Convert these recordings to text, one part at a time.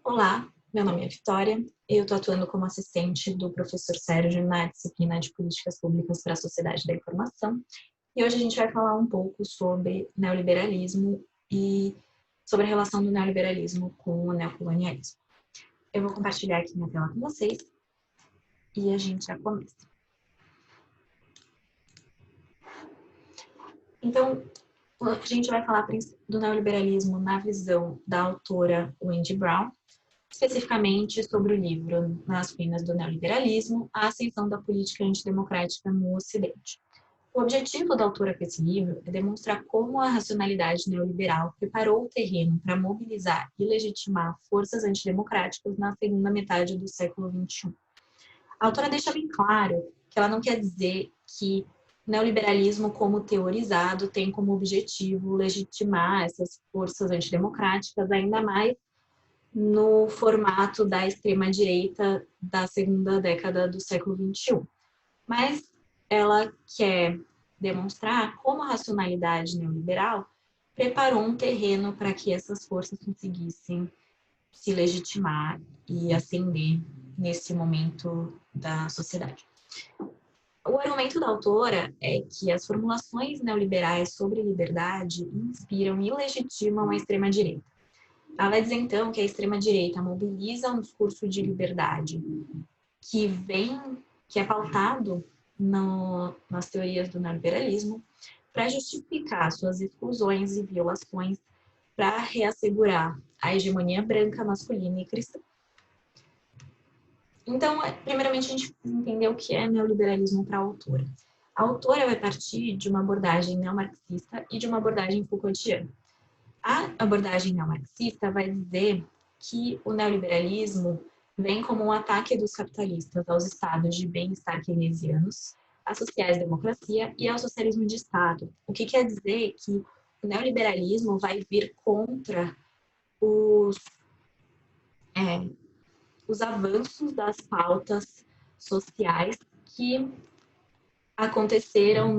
Olá, meu nome é Vitória. Eu estou atuando como assistente do professor Sérgio na disciplina de Políticas Públicas para a Sociedade da Informação. E hoje a gente vai falar um pouco sobre neoliberalismo e sobre a relação do neoliberalismo com o neocolonialismo. Eu vou compartilhar aqui minha tela com vocês e a gente já começa. Então, a gente vai falar do neoliberalismo na visão da autora Wendy Brown, especificamente sobre o livro Nas Ruínas do Neoliberalismo, a ascensão da política antidemocrática no Ocidente. O objetivo da autora com esse livro é demonstrar como a racionalidade neoliberal preparou o terreno para mobilizar e legitimar forças antidemocráticas na segunda metade do século XXI. A autora deixa bem claro que ela não quer dizer que o neoliberalismo, como teorizado, tem como objetivo legitimar essas forças antidemocráticas, ainda mais no formato da extrema-direita da segunda década do século XXI. Mas ela quer demonstrar como a racionalidade neoliberal preparou um terreno para que essas forças conseguissem se legitimar e ascender nesse momento da sociedade. O argumento da autora é que as formulações neoliberais sobre liberdade inspiram e legitimam a extrema-direita. Ela vai dizer, então, que a extrema-direita mobiliza um discurso de liberdade que é pautado nas teorias do neoliberalismo para justificar suas exclusões e violações para reassegurar a hegemonia branca, masculina e cristã. Então, primeiramente, a gente precisa entender o que é neoliberalismo para a autora. A autora vai partir de uma abordagem neomarxista e de uma abordagem Foucaultiana. A abordagem neomarxista vai dizer que o neoliberalismo vem como um ataque dos capitalistas aos estados de bem-estar keynesianos, à sociais-democracia e ao socialismo de Estado. O que quer dizer que o neoliberalismo vai vir contra os avanços das pautas sociais que aconteceram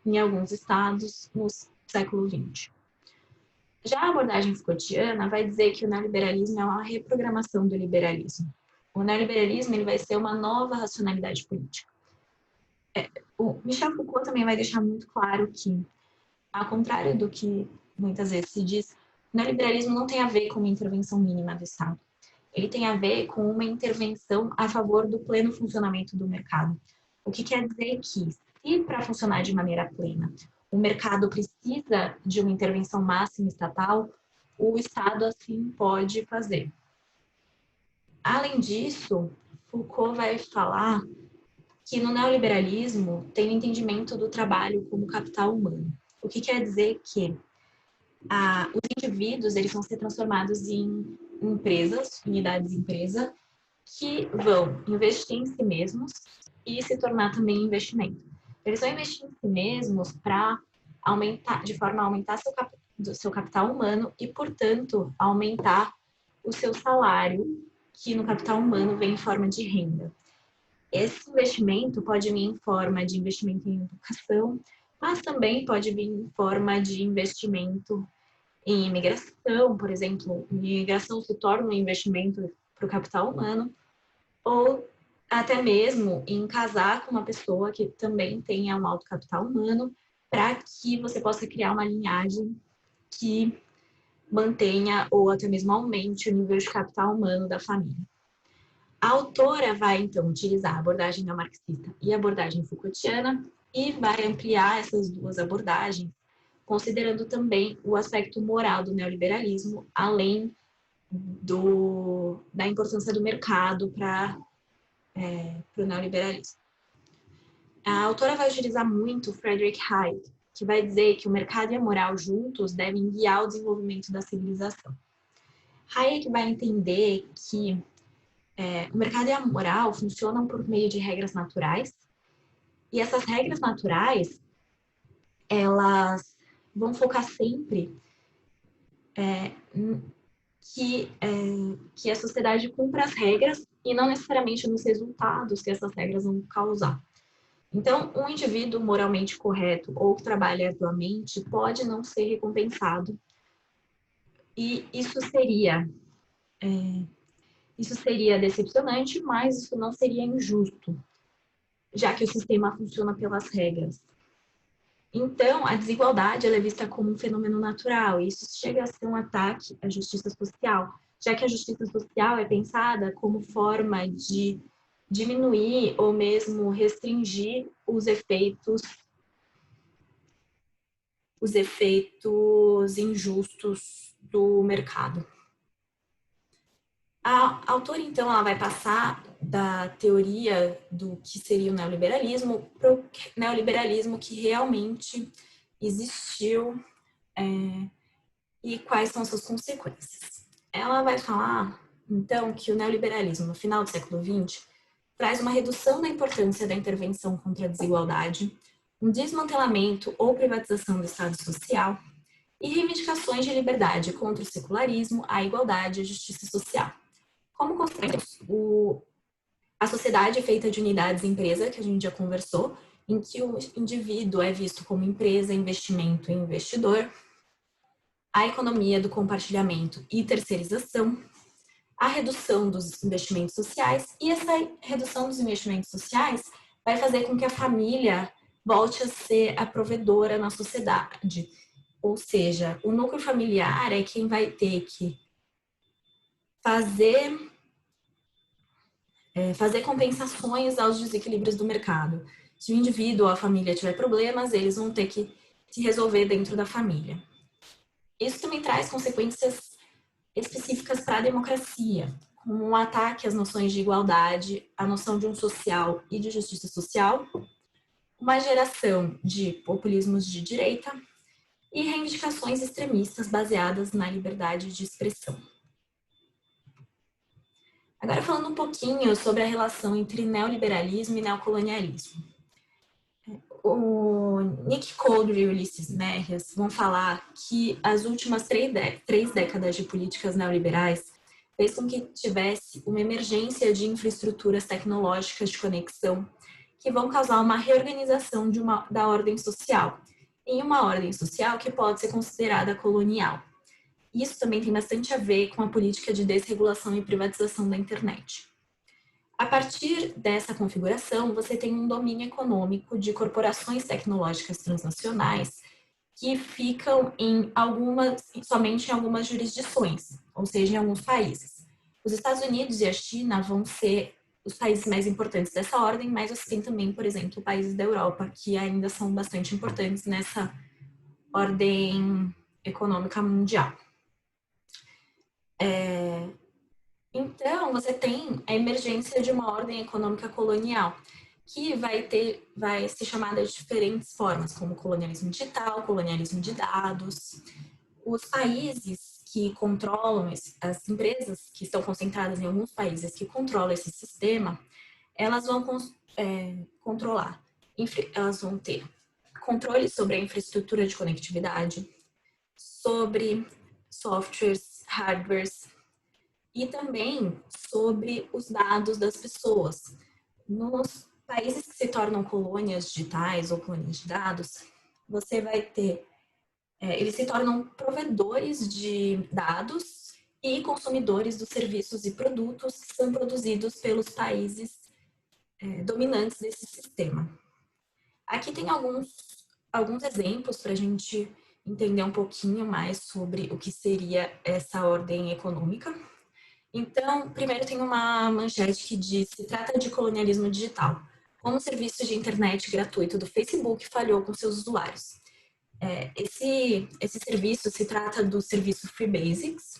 em alguns estados, no século XX. Já a abordagem Foucaultiana vai dizer que o neoliberalismo é uma reprogramação do liberalismo. O neoliberalismo ele vai ser uma nova racionalidade política. O Michel Foucault também vai deixar muito claro que, ao contrário do que muitas vezes se diz, o neoliberalismo não tem a ver com uma intervenção mínima do Estado. Ele tem a ver com uma intervenção a favor do pleno funcionamento do mercado. O que quer dizer que, se para funcionar de maneira plena, o mercado precisa de uma intervenção máxima estatal, o Estado assim pode fazer. Além disso, Foucault vai falar que no neoliberalismo tem o entendimento do trabalho como capital humano. O que quer dizer que os indivíduos eles vão ser transformados em empresas, unidades de empresa, que vão investir em si mesmos e se tornar também investimento. Eles vão investir em si mesmos para aumentar, de forma a aumentar seu capital humano e, portanto, aumentar o seu salário, que no capital humano vem em forma de renda. Esse investimento pode vir em forma de investimento em educação, mas também pode vir em forma de investimento em imigração, por exemplo. A imigração se torna um investimento para o capital humano, ou até mesmo em casar com uma pessoa que também tenha um alto capital humano, para que você possa criar uma linhagem que mantenha ou até mesmo aumente o nível de capital humano da família. A autora vai, então, utilizar a abordagem neomarxista e a abordagem Foucaultiana e vai ampliar essas duas abordagens, considerando também o aspecto moral do neoliberalismo, além da importância do mercado para o neoliberalismo. A autora vai utilizar muito Friedrich Hayek, que vai dizer que o mercado e a moral juntos devem guiar o desenvolvimento da civilização. Hayek vai entender que o mercado e a moral funcionam por meio de regras naturais, e essas regras naturais, elas vão focar sempre que a sociedade cumpra as regras e não necessariamente nos resultados que essas regras vão causar. Então, um indivíduo moralmente correto ou que trabalha arduamente pode não ser recompensado. E isso seria Isso seria decepcionante, mas isso não seria injusto, já que o sistema funciona pelas regras. Então, a desigualdade ela é vista como um fenômeno natural, e isso chega a ser um ataque à justiça social, já que a justiça social é pensada como forma de diminuir ou mesmo restringir os efeitos injustos do mercado. A autora, então, ela vai passar da teoria do que seria o neoliberalismo para o neoliberalismo que realmente existiu e quais são suas consequências. Ela vai falar, então, que o neoliberalismo, no final do século XX, traz uma redução da importância da intervenção contra a desigualdade, um desmantelamento ou privatização do Estado social e reivindicações de liberdade contra o secularismo, a igualdade e a justiça social. Como consequência, a sociedade é feita de unidades empresa, que a gente já conversou, em que o indivíduo é visto como empresa, investimento e investidor, a economia do compartilhamento e terceirização, a redução dos investimentos sociais, e essa redução dos investimentos sociais vai fazer com que a família volte a ser a provedora na sociedade. Ou seja, o núcleo familiar é quem vai ter que fazer compensações aos desequilíbrios do mercado. Se o indivíduo ou a família tiver problemas, eles vão ter que se resolver dentro da família. Isso também traz consequências específicas para a democracia, como um ataque às noções de igualdade, a noção de um social e de justiça social, uma geração de populismos de direita e reivindicações extremistas baseadas na liberdade de expressão. Agora falando um pouquinho sobre a relação entre neoliberalismo e neocolonialismo. O Nick Coldry e Ulisses Merrias vão falar que as últimas três décadas de políticas neoliberais fez com que tivesse uma emergência de infraestruturas tecnológicas de conexão que vão causar uma reorganização da ordem social, em uma ordem social que pode ser considerada colonial. Isso também tem bastante a ver com a política de desregulação e privatização da internet. A partir dessa configuração, você tem um domínio econômico de corporações tecnológicas transnacionais que ficam somente em algumas jurisdições, ou seja, em alguns países. Os Estados Unidos e a China vão ser os países mais importantes dessa ordem, mas você tem também, por exemplo, países da Europa, que ainda são bastante importantes nessa ordem econômica mundial. Então, você tem a emergência de uma ordem econômica colonial, que vai ser chamada de diferentes formas, como colonialismo digital, colonialismo de dados. Os países que controlam, as empresas que estão concentradas em alguns países que controlam esse sistema, elas vão controlar, elas vão ter controle sobre a infraestrutura de conectividade, sobre softwares, hardwares, e também sobre os dados das pessoas. Nos países que se tornam colônias digitais ou colônias de dados, você vai ter, eles se tornam provedores de dados e consumidores dos serviços e produtos que são produzidos pelos países dominantes desse sistema. Aqui tem alguns exemplos para a gente entender um pouquinho mais sobre o que seria essa ordem econômica. Então, primeiro tem uma manchete que diz: se trata de colonialismo digital. Como o serviço de internet gratuito do Facebook falhou com seus usuários. Esse serviço se trata do serviço Free Basics,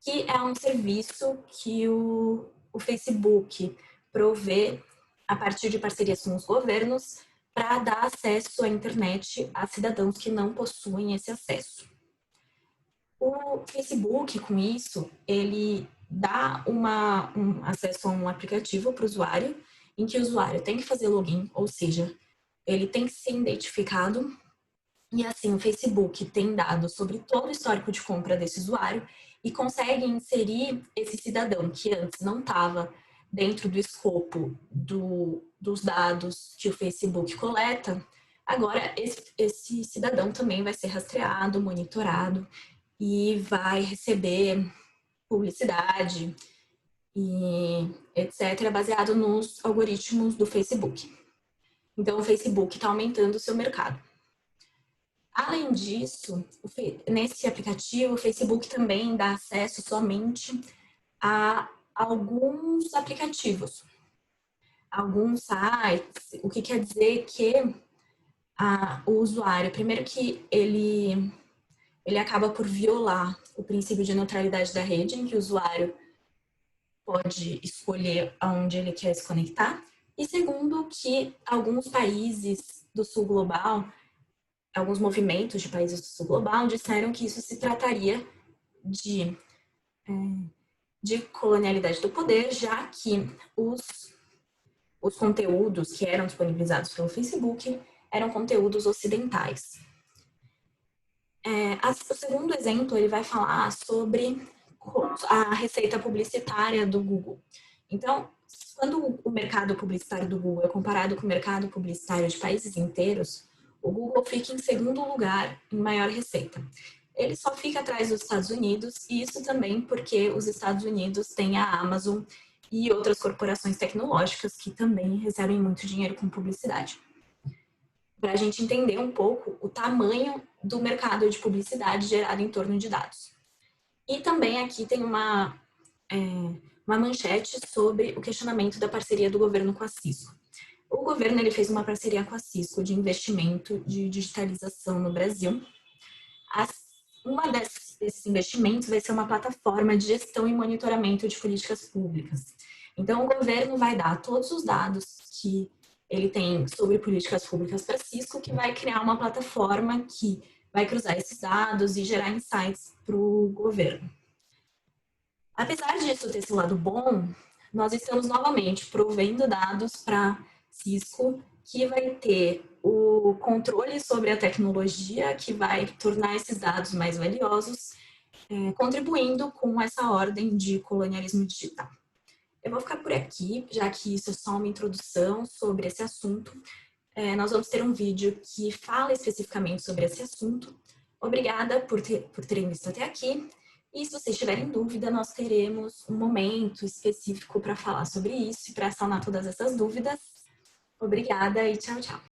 que é um serviço que o Facebook provê a partir de parcerias com os governos para dar acesso à internet a cidadãos que não possuem esse acesso. O Facebook, com isso, ele dá um acesso a um aplicativo para o usuário, em que o usuário tem que fazer login, ou seja, ele tem que ser identificado, e assim o Facebook tem dados sobre todo o histórico de compra desse usuário e consegue inserir esse cidadão que antes não estava dentro do escopo dos dados que o Facebook coleta. Agora, esse cidadão também vai ser rastreado, monitorado, e vai receber publicidade e etc., baseado nos algoritmos do Facebook. Então, o Facebook está aumentando o seu mercado. Além disso, nesse aplicativo, o Facebook também dá acesso somente a alguns aplicativos, alguns sites, o que quer dizer que o usuário, primeiro que ele acaba por violar o princípio de neutralidade da rede, em que o usuário pode escolher aonde ele quer se conectar, e segundo que alguns países do sul global, alguns movimentos de países do sul global disseram que isso se trataria de colonialidade do poder, já que os conteúdos que eram disponibilizados pelo Facebook eram conteúdos ocidentais. O segundo exemplo, ele vai falar sobre a receita publicitária do Google. Então, quando o mercado publicitário do Google é comparado com o mercado publicitário de países inteiros, o Google fica em segundo lugar em maior receita. Ele só fica atrás dos Estados Unidos, e isso também porque os Estados Unidos têm a Amazon e outras corporações tecnológicas que também recebem muito dinheiro com publicidade. Para a gente entender um pouco o tamanho do mercado de publicidade gerado em torno de dados. E também aqui tem uma manchete sobre o questionamento da parceria do governo com a Cisco. O governo ele fez uma parceria com a Cisco de investimento de digitalização no Brasil. Uma desses investimentos vai ser uma plataforma de gestão e monitoramento de políticas públicas. Então, o governo vai dar todos os dados que ele tem sobre políticas públicas para a Cisco, que vai criar uma plataforma que vai cruzar esses dados e gerar insights para o governo. Apesar disso ter esse lado bom, nós estamos novamente provendo dados para Cisco, que vai ter o controle sobre a tecnologia, que vai tornar esses dados mais valiosos, contribuindo com essa ordem de colonialismo digital. Eu vou ficar por aqui, já que isso é só uma introdução sobre esse assunto. Nós vamos ter um vídeo que fala especificamente sobre esse assunto. Obrigada por terem visto até aqui. E se vocês tiverem dúvida, nós teremos um momento específico para falar sobre isso e para sanar todas essas dúvidas. Obrigada e tchau, tchau.